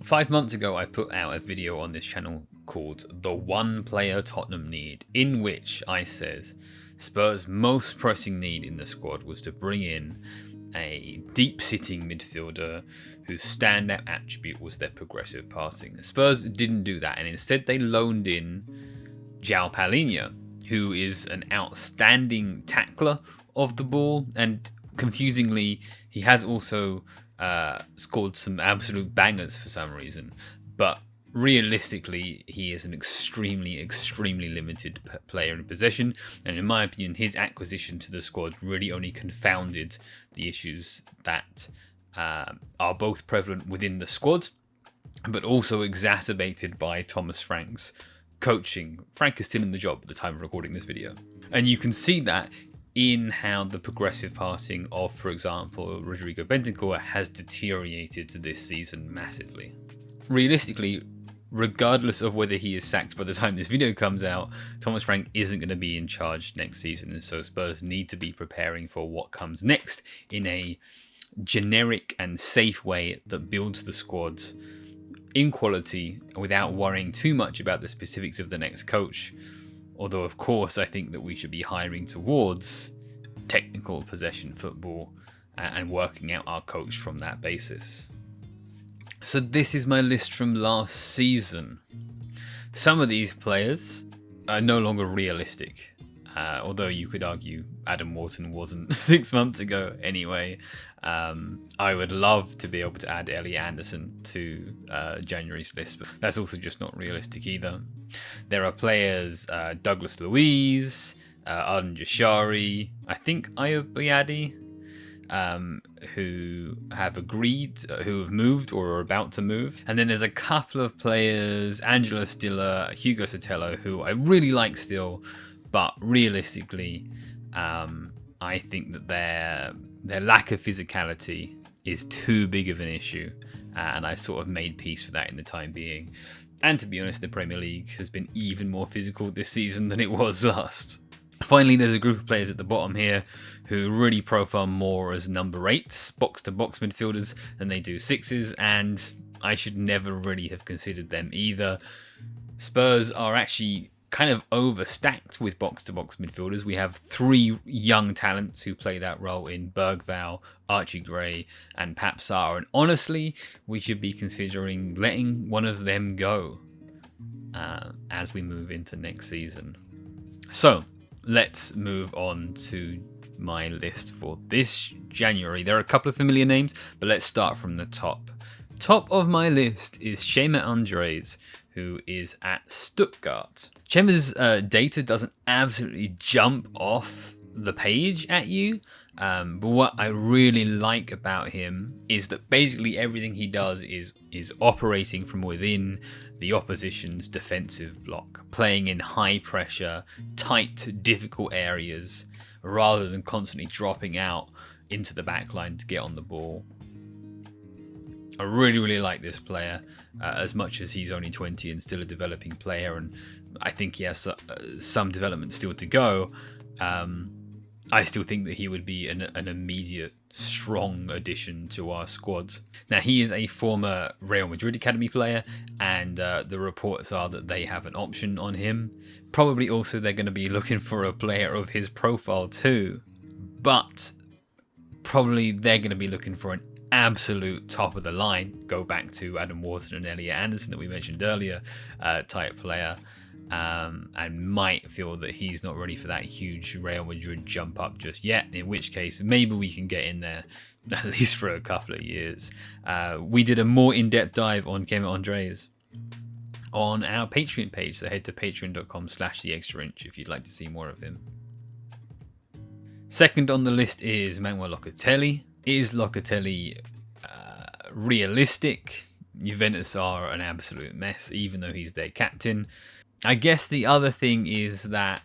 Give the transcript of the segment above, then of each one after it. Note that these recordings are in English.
5 months ago, I put out a video on this channel called The One Player Tottenham Need, in which I said Spurs' most pressing need in the squad was to bring in a deep-sitting midfielder whose standout attribute was their progressive passing. Spurs didn't do that, and instead they loaned in João Palhinha, who is an outstanding tackler of the ball, and confusingly, he has also scored some absolute bangers for some reason. But realistically, he is an extremely limited player in possession, and in my opinion, his acquisition to the squad really only confounded the issues that are both prevalent within the squad, but also exacerbated by Thomas Frank's coaching. Frank is still in the job at the time of recording this video, and you can see that in how the progressive passing of, for example, Rodrigo Bentancur has deteriorated this season massively. Realistically, regardless of whether he is sacked by the time this video comes out, Thomas Frank isn't going to be in charge next season, and so Spurs need to be preparing for what comes next in a generic and safe way that builds the squad in quality without worrying too much about the specifics of the next coach. Although, of course, I think that we should be hiring towards technical possession football and working out our coach from that basis. So this is my list from last season. Some of these players are no longer realistic. Although you could argue Adam Wharton wasn't 6 months ago anyway. I would love to be able to add Elliot Anderson to January's list, but that's also just not realistic either. There are players, Douglas Luiz, Arden Jashari, I think Ayoub Boyadi, who have agreed, who have moved or are about to move. And then there's a couple of players, Angelo Stiller, Hugo Sotelo, who I really like still, but realistically, I think that their lack of physicality is too big of an issue, and I sort of made peace for that in the time being. And to be honest, the Premier League has been even more physical this season than it was last. Finally, there's a group of players at the bottom here who really profile more as number 8s, box-to-box midfielders, than they do 6s, and I should never really have considered them either. Spurs are actually kind of overstacked with box-to-box midfielders. We have 3 young talents who play that role in Bergvall, Archie Gray, and Pap Sarr, and honestly, we should be considering letting one of them go as we move into next season. So let's move on to my list for this January. There are a couple of familiar names, but let's start from the top. Top of my list is Chema Andres, who is at Stuttgart. Chema's data doesn't absolutely jump off the page at you, but what I really like about him is that basically everything he does is operating from within the opposition's defensive block, playing in high pressure, tight, difficult areas, rather than constantly dropping out into the back line to get on the ball. I really like this player, as much as he's only 20 and still a developing player, and I think he has some development still to go. I still think that he would be an immediate, strong addition to our squad. Now, he is a former Real Madrid Academy player, and the reports are that they have an option on him. Probably also they're going to be looking for a player of his profile too, but probably they're going to be looking for an absolute top of the line, go back to Adam Wharton and Elliot Anderson that we mentioned earlier, type player, and might feel that he's not ready for that huge Real Madrid jump up just yet, in which case maybe we can get in there at least for a couple of years. We did a more in-depth dive on Chema Andres on our Patreon page, so head to patreon.com/theextrainch if you'd like to see more of him. Second on the list is Manuel Locatelli. Is Locatelli realistic? Juventus are an absolute mess, even though he's their captain. I guess the other thing is that,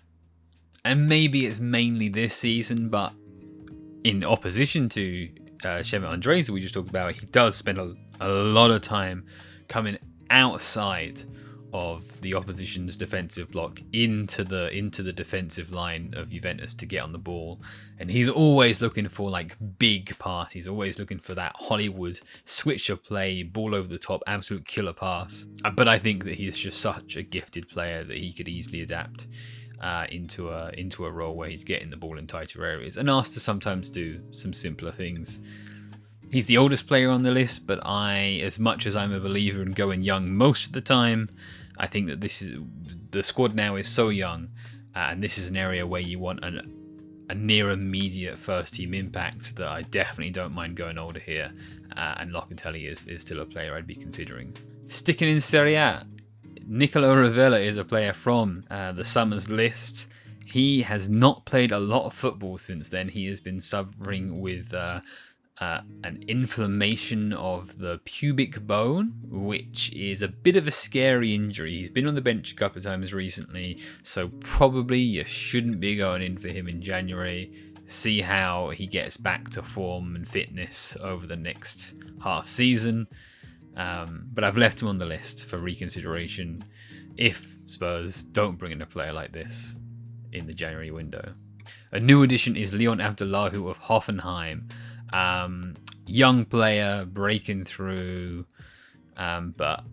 and maybe it's mainly this season, but in opposition to Chema Andres, that we just talked about, he does spend a lot of time coming outside of the opposition's defensive block into the defensive line of Juventus to get on the ball, and he's always looking for like big pass. He's always looking for that Hollywood switch of play, ball over the top, absolute killer pass. But I think that he's just such a gifted player that he could easily adapt into a role where he's getting the ball in tighter areas and asked to sometimes do some simpler things. He's the oldest player on the list, but as much as I'm a believer in going young most of the time, I think that the squad now is so young, and this is an area where you want a near immediate first team impact, that I definitely don't mind going older here, and Locatelli is still a player I'd be considering. Sticking in Serie A, Nicolo Ravella is a player from the summer's list. He has not played a lot of football since then. He has been suffering with an inflammation of the pubic bone, which is a bit of a scary injury. He's been on the bench a couple of times recently, so probably you shouldn't be going in for him in January. See how he gets back to form and fitness over the next half season. But I've left him on the list for reconsideration if Spurs don't bring in a player like this in the January window. A new addition is Leon Abdullahu of Hoffenheim. Young player breaking through, but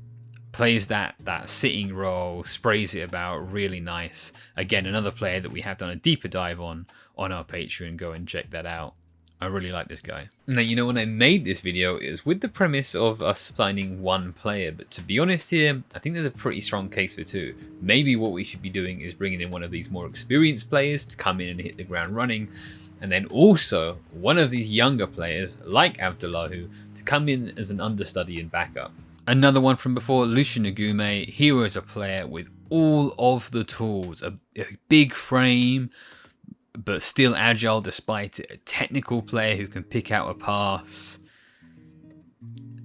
plays that sitting role, sprays it about really nice. Again, another player that we have done a deeper dive on our Patreon. Go and check that out. I really like this guy. Now, you know, when I made this video, it was with the premise of us signing one player, but to be honest here, I think there's a pretty strong case for two. Maybe what we should be doing is bringing in one of these more experienced players to come in and hit the ground running, and then also one of these younger players like Abdullahu to come in as an understudy and backup. Another one from before, Lucien Agume. He was a player with all of the tools, a big frame, but still agile despite it. A technical player who can pick out a pass.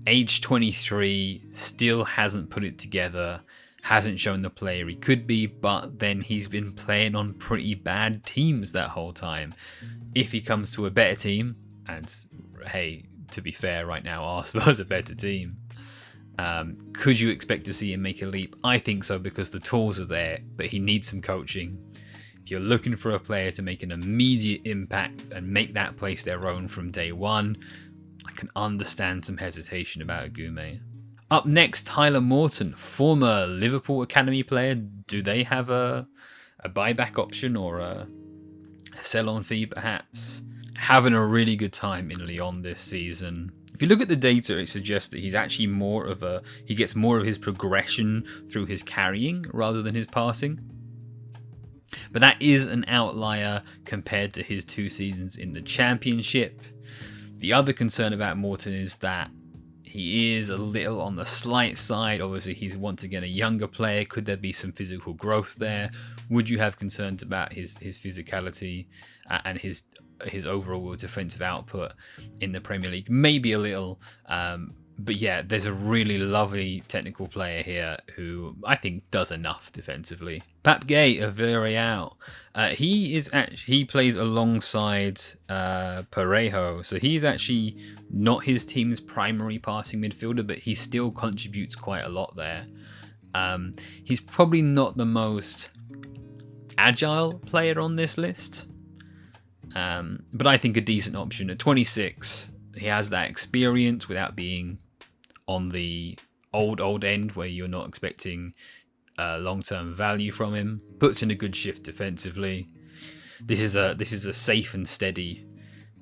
Age 23, still hasn't put it together, hasn't shown the player he could be, but then he's been playing on pretty bad teams that whole time. If he comes to a better team, and hey, to be fair, right now Arsenal's a better team, could you expect to see him make a leap? I think so, because the tools are there, but he needs some coaching. If you're looking for a player to make an immediate impact and make that place their own from day one, I can understand some hesitation about Agume. Up next, Tyler Morton, former Liverpool Academy player. Do they have a buyback option or a sell-on fee perhaps? Having a really good time in Lyon this season. If you look at the data, it suggests that he's actually he gets more of his progression through his carrying rather than his passing. But that is an outlier compared to his 2 seasons in the Championship. The other concern about Morton is that he is a little on the slight side. Obviously, he's once again a younger player. Could there be some physical growth there? Would you have concerns about his physicality and his overall defensive output in the Premier League? Maybe a little. But yeah, there's a really lovely technical player here who I think does enough defensively. Pape Gueye of Villarreal. He plays alongside Parejo, so he's actually not his team's primary passing midfielder, but he still contributes quite a lot there. He's probably not the most agile player on this list, but I think a decent option. At 26, he has that experience without being on the old end where you're not expecting long-term value from him. Puts in a good shift defensively. This is a safe and steady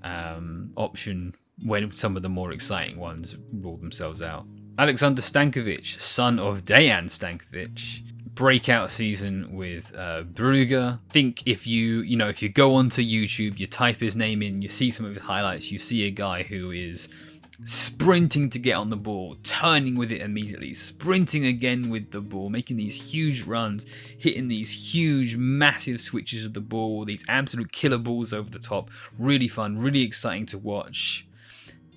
option when some of the more exciting ones rule themselves out. Alexander Stankovic, son of Dejan Stankovic. Breakout season with Brugge. I think if you go onto YouTube, you type his name in, you see some of his highlights, you see a guy who is sprinting to get on the ball, turning with it immediately, sprinting again with the ball, making these huge runs, hitting these huge, massive switches of the ball, these absolute killer balls over the top. Really fun, really exciting to watch.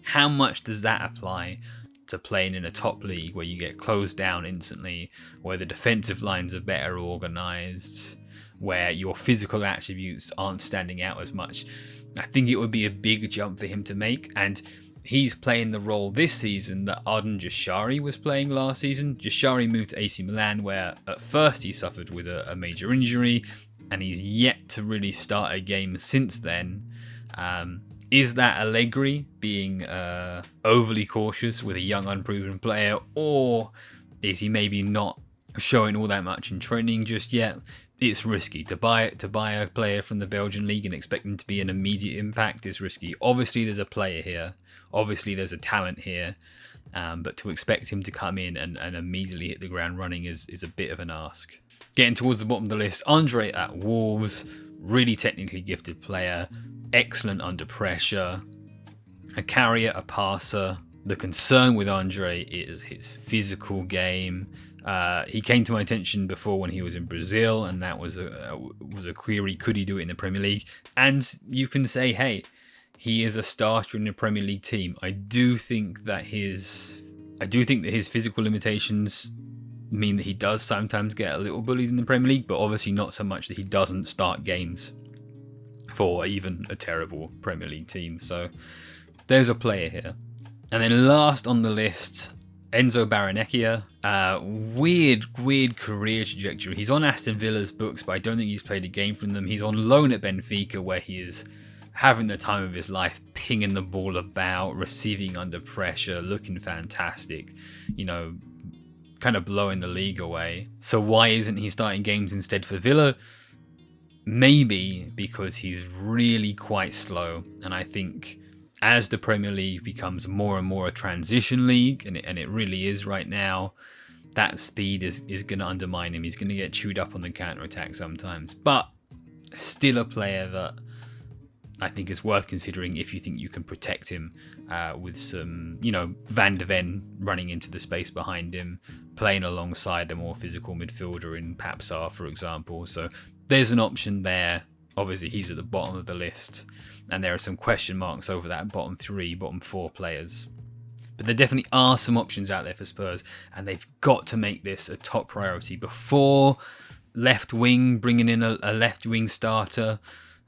How much does that apply to playing in a top league where you get closed down instantly, where the defensive lines are better organised, where your physical attributes aren't standing out as much? I think it would be a big jump for him to make, and he's playing the role this season that Arden Jashari was playing last season. Jashari moved to AC Milan, where at first he suffered with a major injury, and he's yet to really start a game since then. Is that Allegri being overly cautious with a young, unproven player, or is he maybe not showing all that much in training just yet? It's risky to buy a player from the Belgian league and expect him to be an immediate impact is risky. Obviously, there's a player here. Obviously, there's a talent here. But to expect him to come in and immediately hit the ground running is a bit of an ask. Getting towards the bottom of the list, Andre at Wolves, really technically gifted player, excellent under pressure, a carrier, a passer. The concern with Andre is his physical game. He came to my attention before when he was in Brazil, and that was a query: could he do it in the Premier League? And you can say, hey, he is a starter in the Premier League team. I do think that his physical limitations mean that he does sometimes get a little bullied in the Premier League, but obviously not so much that he doesn't start games for even a terrible Premier League team. So there's a player here. And then last on the list, Enzo Baranecchia. Weird career trajectory. He's on Aston Villa's books, but I don't think he's played a game from them. He's on loan at Benfica, where he is having the time of his life, pinging the ball about, receiving under pressure, looking fantastic, kind of blowing the league away. So why isn't he starting games instead for Villa? Maybe because he's really quite slow, and I think as the Premier League becomes more and more a transition league, and it really is right now, that speed is going to undermine him. He's going to get chewed up on the counter-attack sometimes. But still a player that I think is worth considering if you think you can protect him with some, Van de Ven running into the space behind him, playing alongside a more physical midfielder in Papsar, for example. So there's an option there. Obviously, he's at the bottom of the list, and there are some question marks over that bottom 4 players. But there definitely are some options out there for Spurs, and they've got to make this a top priority before left wing, bringing in a left wing starter,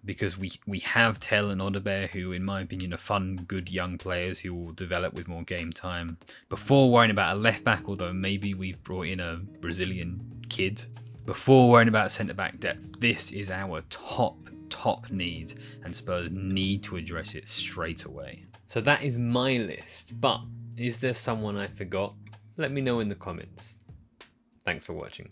because we have Tell and Odobert, who, in my opinion, are fun, good young players who will develop with more game time. Before worrying about a left back, although maybe we've brought in a Brazilian kid. Before worrying about centre-back depth, this is our top need, and Spurs need to address it straight away. So that is my list, but is there someone I forgot? Let me know in the comments. Thanks for watching.